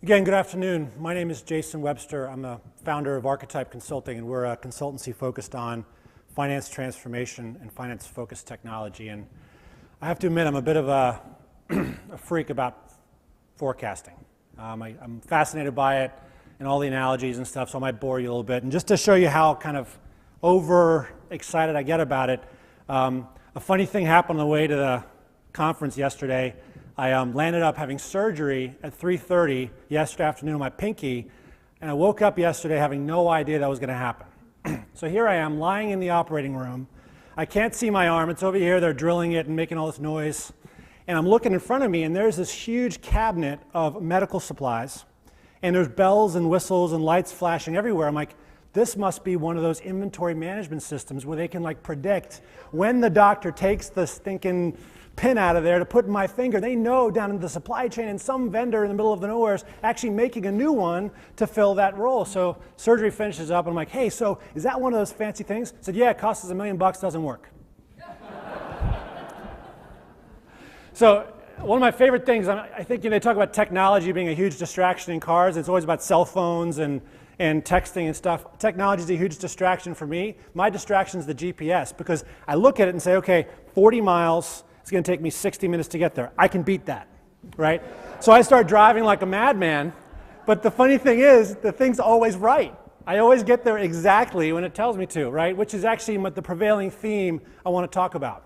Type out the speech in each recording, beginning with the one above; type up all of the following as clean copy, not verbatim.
Again, good afternoon. My name is Jason Webster. I'm the founder of Archetype Consulting, and we're a consultancy focused on finance transformation and finance-focused technology. And I have to admit, I'm a bit of a freak about forecasting. I'm fascinated by it and all the analogies and stuff, so I might bore you a little bit. And just to show you how kind of overexcited I get about it, a funny thing happened on the way to the conference yesterday. I landed up having surgery at 3:30 yesterday afternoon on my pinky, and I woke up yesterday having no idea that was going to happen. So here I am lying in the operating room. I can't see my arm. It's over here. They're drilling it and making all this noise. And I'm looking in front of me, and there's this huge cabinet of medical supplies, and there's bells and whistles and lights flashing everywhere. I'm like, this must be one of those inventory management systems where they can like predict when the doctor takes the stinking pin out of there to put in my finger. They know down in the supply chain, and some vendor in the middle of the nowhere is actually making a new one to fill that role. So surgery finishes up, and I'm like, hey, so is that one of those fancy things? I said, yeah, it costs us $1 million, doesn't work. So one of my favorite things, I think they talk about technology being a huge distraction in cars. It's always about cell phones and texting and stuff. Technology is a huge distraction for me. My distraction is the GPS, because I look at it and say, okay, 40 miles, it's going to take me 60 minutes to get there. I can beat that, right? So I start driving like a madman, but the funny thing is, the thing's always right. I always get there exactly when it tells me to, right? Which is actually the prevailing theme I want to talk about,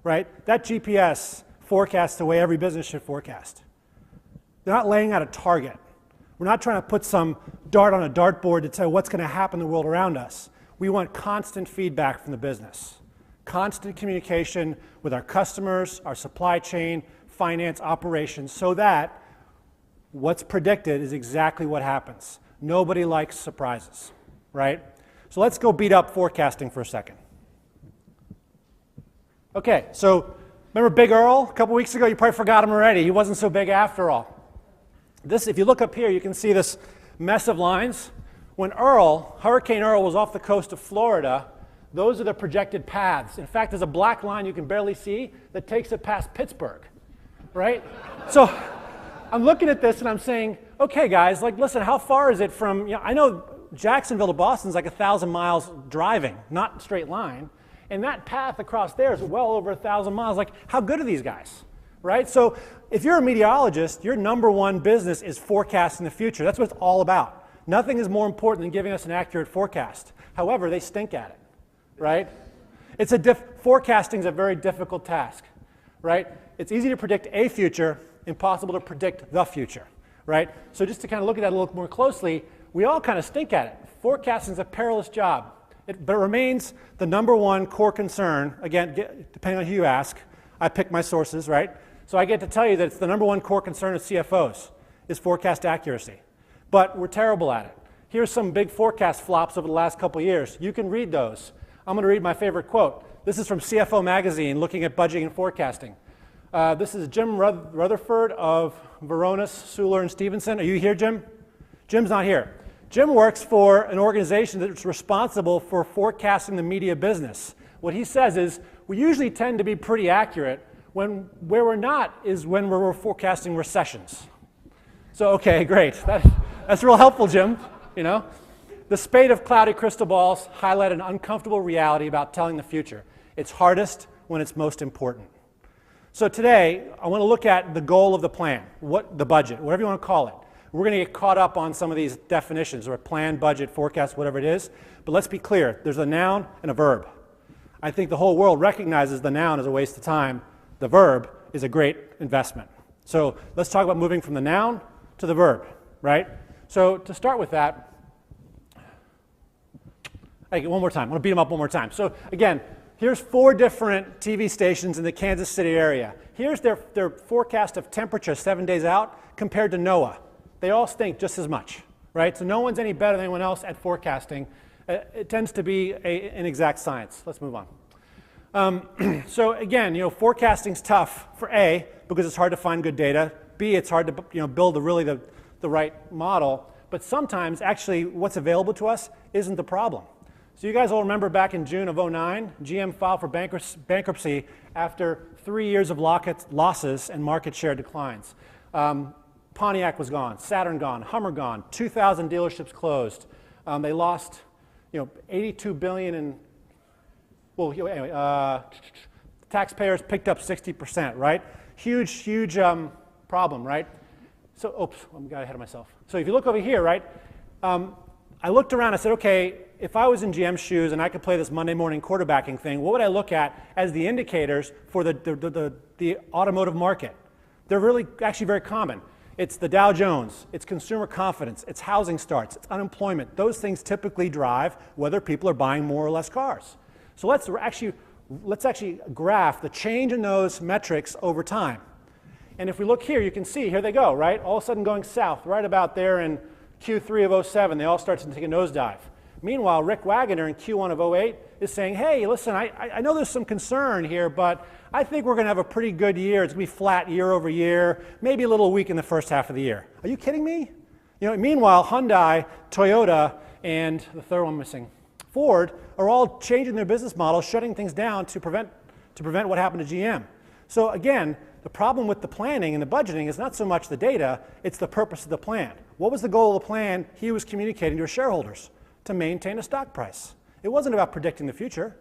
right? That GPS forecasts the way every business should forecast. They're not laying out a target. We're not trying to put some dart on a dartboard to tell what's going to happen in the world around us. We want constant feedback from the business. Constant communication with our customers, our supply chain, finance, operations, so that what's predicted is exactly what happens. Nobody likes surprises, right? So let's go beat up forecasting for a second. Okay, so remember Big Earl a couple weeks ago? You probably forgot him already. He wasn't so big after all. This, if you look up here, you can see this mess of lines. When Hurricane Earl was off the coast of Florida, those are the projected paths. In fact, there's a black line you can barely see that takes it past Pittsburgh, right? So I'm looking at this and I'm saying, okay, guys, like, listen, how far is it from, I know Jacksonville to Boston's like 1,000 miles driving, not straight line. And that path across there is well over 1,000 miles. Like, how good are these guys, right? So if you're a meteorologist, your number one business is forecasting the future. That's what it's all about. Nothing is more important than giving us an accurate forecast. However, they stink at it. Right? Forecasting is a very difficult task, right? It's easy to predict a future, impossible to predict the future, right? So just to kind of look at that a little more closely, we all kind of stink at it. Forecasting is a perilous job, but it remains the number one core concern. Again, depending on who you ask, I pick my sources, right? So I get to tell you that it's the number one core concern of CFOs, is forecast accuracy. But we're terrible at it. Here's some big forecast flops over the last couple of years. You can read those. I'm going to read my favorite quote. This is from CFO Magazine, looking at budgeting and forecasting. This is Jim Rutherford of Varonis, Suler, and Stevenson. Are you here, Jim? Jim's not here. Jim works for an organization that's responsible for forecasting the media business. What he says is, we usually tend to be pretty accurate. Where we're not is when we're forecasting recessions. So, okay, great. That's real helpful, Jim, you know. The spate of cloudy crystal balls highlight an uncomfortable reality about telling the future. It's hardest when it's most important. So today, I want to look at the goal of the plan, the budget, whatever you want to call it. We're going to get caught up on some of these definitions, or plan, budget, forecast, whatever it is. But let's be clear, there's a noun and a verb. I think the whole world recognizes the noun as a waste of time. The verb is a great investment. So let's talk about moving from the noun to the verb, right? So to start with that, one more time. I want to beat them up one more time. So again, here's 4 different TV stations in the Kansas City area. Here's their forecast of temperature 7 days out compared to NOAA. They all stink just as much, right? So no one's any better than anyone else at forecasting. It tends to be an exact science. Let's move on. So again, forecasting's tough for A, because it's hard to find good data. B, it's hard to build the right model. But sometimes, actually, what's available to us isn't the problem. So you guys all remember back in June of 2009, GM filed for bankruptcy after 3 years of losses and market share declines. Pontiac was gone, Saturn gone, Hummer gone, 2,000 dealerships closed. They lost, 82 billion in, well, anyway, taxpayers picked up 60%, right? Huge problem, right? So, oops, I got ahead of myself. So if you look over here, right, I looked around, I said, okay, if I was in GM's shoes and I could play this Monday morning quarterbacking thing, what would I look at as the indicators for the automotive market? They're really actually very common. It's the Dow Jones, it's consumer confidence, it's housing starts, it's unemployment. Those things typically drive whether people are buying more or less cars. So let's actually graph the change in those metrics over time. And if we look here, you can see, here they go, right? All of a sudden going south, right about there in Q3 of 07, they all start to take a nosedive. Meanwhile, Rick Wagoner in Q1 of 08 is saying, hey, listen, I know there's some concern here, but I think we're going to have a pretty good year. It's going to be flat year over year, maybe a little weak in the first half of the year. Are you kidding me? Meanwhile, Hyundai, Toyota, and the third one missing, Ford, are all changing their business models, shutting things down to prevent what happened to GM. So again, the problem with the planning and the budgeting is not so much the data, it's the purpose of the plan. What was the goal of the plan he was communicating to his shareholders? To maintain a stock price. It wasn't about predicting the future,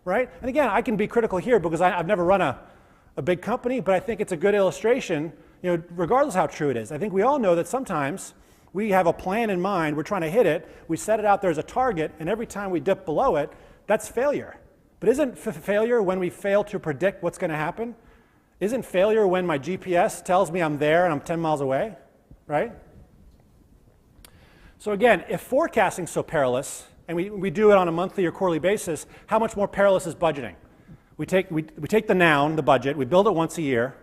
right? And again, I can be critical here because I've never run a big company, but I think it's a good illustration, regardless how true it is. I think we all know that sometimes we have a plan in mind, we're trying to hit it, we set it out there as a target, and every time we dip below it, that's failure. But isn't failure when we fail to predict what's going to happen? Isn't failure when my GPS tells me I'm there and I'm 10 miles away, right? So again, if forecasting is so perilous, and we do it on a monthly or quarterly basis, how much more perilous is budgeting? We take the noun, the budget, we build it once a year,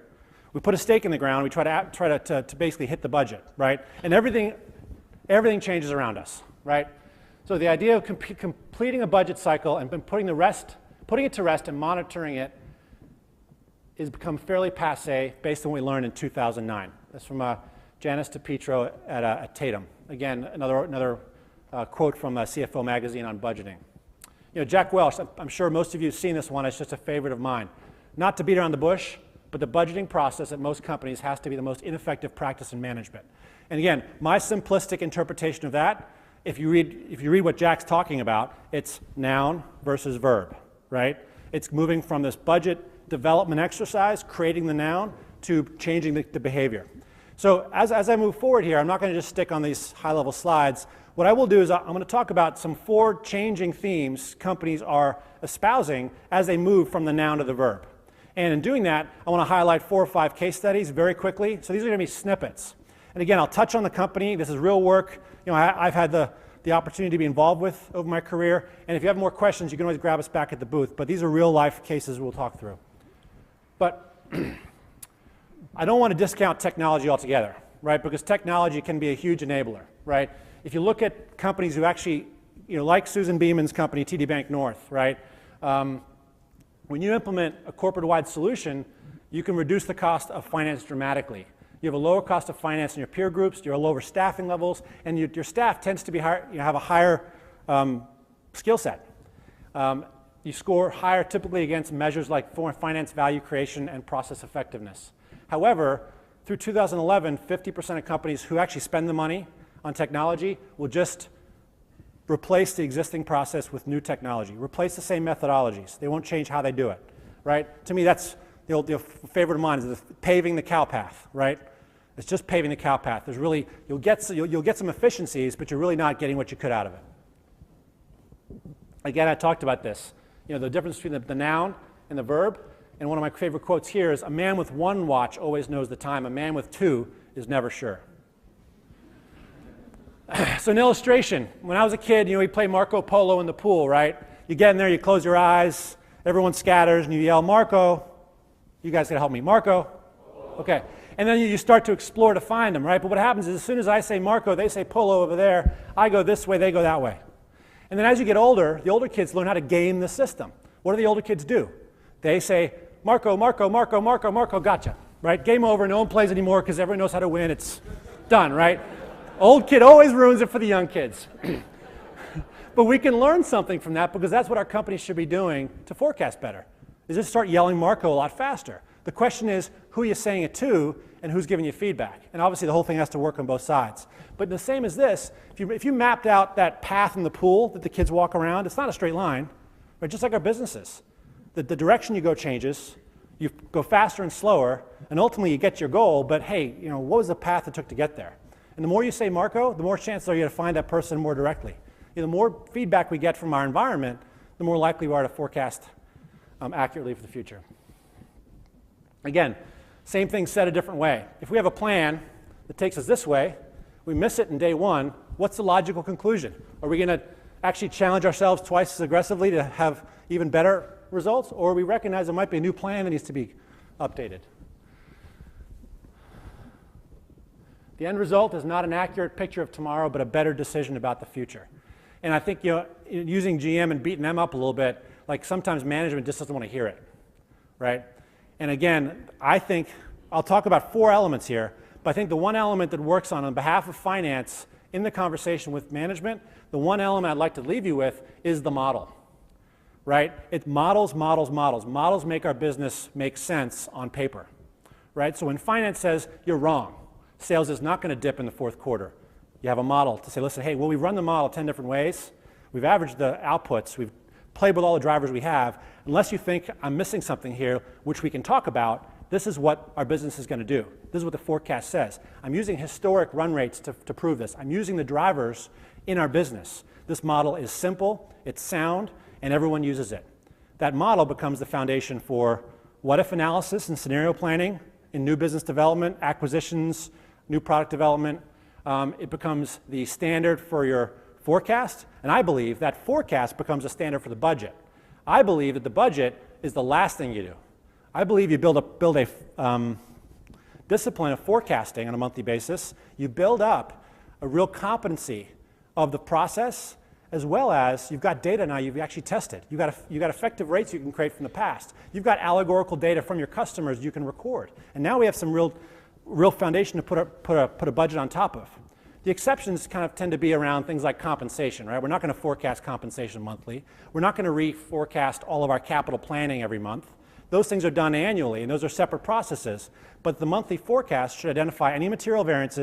we put a stake in the ground, we try to basically hit the budget, right? And everything changes around us, right? So the idea of completing a budget cycle and putting it to rest and monitoring it has become fairly passé based on what we learned in 2009. That's from Janice DePietro at Tatum. Again, another quote from CFO Magazine on budgeting. Jack Welch, I'm sure most of you have seen this one, it's just a favorite of mine. Not to beat around the bush, but the budgeting process at most companies has to be the most ineffective practice in management. And again, my simplistic interpretation of that, if you read what Jack's talking about, it's noun versus verb, right? It's moving from this budget development exercise, creating the noun, to changing the behavior. So as I move forward here, I'm not going to just stick on these high-level slides. What I will do is I'm going to talk about some 4 changing themes companies are espousing as they move from the noun to the verb. And in doing that, I want to highlight 4 or 5 case studies very quickly. So these are going to be snippets. And again, I'll touch on the company. This is real work. I've had the opportunity to be involved with over my career. And if you have more questions, you can always grab us back at the booth. But these are real-life cases we'll talk through. But I don't want to discount technology altogether, right? Because technology can be a huge enabler, right? If you look at companies who actually, like Susan Beeman's company, TD Bank North, right? When you implement a corporate-wide solution, you can reduce the cost of finance dramatically. You have a lower cost of finance in your peer groups, you have lower staffing levels, and your staff tends to be higher, have a higher skill set. You score higher typically against measures like finance value creation and process effectiveness. However, through 2011, 50% of companies who actually spend the money on technology will just replace the existing process with new technology, replace the same methodologies. They won't change how they do it, right? To me, that's the favorite of mine is paving the cow path, right? It's just paving the cow path. There's really, you'll get some efficiencies, but you're really not getting what you could out of it. Again, I talked about this. The difference between the noun and the verb. And one of my favorite quotes here is, a man with 1 watch always knows the time. A man with 2 is never sure. So an illustration. When I was a kid, we played Marco Polo in the pool, right? You get in there, you close your eyes, everyone scatters, and you yell, Marco. You guys gotta help me. Marco. Okay. And then you start to explore to find them, right? But what happens is as soon as I say Marco, they say Polo over there. I go this way, they go that way. And then as you get older, the older kids learn how to game the system. What do the older kids do? They say, Marco, Marco, Marco, Marco, Marco, gotcha, right? Game over, no one plays anymore because everyone knows how to win. It's done, right? Old kid always ruins it for the young kids. But we can learn something from that because that's what our companies should be doing to forecast better, is just start yelling Marco a lot faster. The question is who you're saying it to and who's giving you feedback. And obviously the whole thing has to work on both sides. But the same as this, if you mapped out that path in the pool that the kids walk around, it's not a straight line, right? Just like our businesses. The direction you go changes, you go faster and slower, and ultimately you get your goal, but hey, what was the path it took to get there? And the more you say Marco, the more chances are you to find that person more directly. The more feedback we get from our environment, the more likely we are to forecast accurately for the future. Again, same thing said a different way. If we have a plan that takes us this way, we miss it in day one, what's the logical conclusion? Are we going to actually challenge ourselves twice as aggressively to have even better results, or we recognize there might be a new plan that needs to be updated? The end result is not an accurate picture of tomorrow, but a better decision about the future. And I think using GM and beating them up a little bit, like sometimes management just doesn't want to hear it, right? And again, I think, I'll talk about 4 elements here, but I think the one element that works on behalf of finance in the conversation with management, the one element I'd like to leave you with is the model, right? It's models, models, models. Models make our business make sense on paper, right? So when finance says you're wrong, sales is not going to dip in the 4th quarter, you have a model to say, listen, hey, well, we've run the model 10 different ways. We've averaged the outputs. We've played with all the drivers we have. Unless you think I'm missing something here, which we can talk about, this is what our business is going to do. This is what the forecast says. I'm using historic run rates to prove this. I'm using the drivers in our business. This model is simple, it's sound, and everyone uses it. That model becomes the foundation for what-if analysis and scenario planning in new business development, acquisitions, new product development. It becomes the standard for your forecast, and I believe that forecast becomes a standard for the budget. I believe that the budget is the last thing you do. I believe you build a discipline of forecasting on a monthly basis. You build up a real competency of the process, as well as you've got data now you've actually tested. You've got effective rates you can create from the past. You've got allegorical data from your customers you can record. And now we have some real foundation to put a budget on top of. The exceptions kind of tend to be around things like compensation, right? We're not going to forecast compensation monthly. We're not going to reforecast all of our capital planning every month. Those things are done annually, and those are separate processes. But the monthly forecast should identify any material variances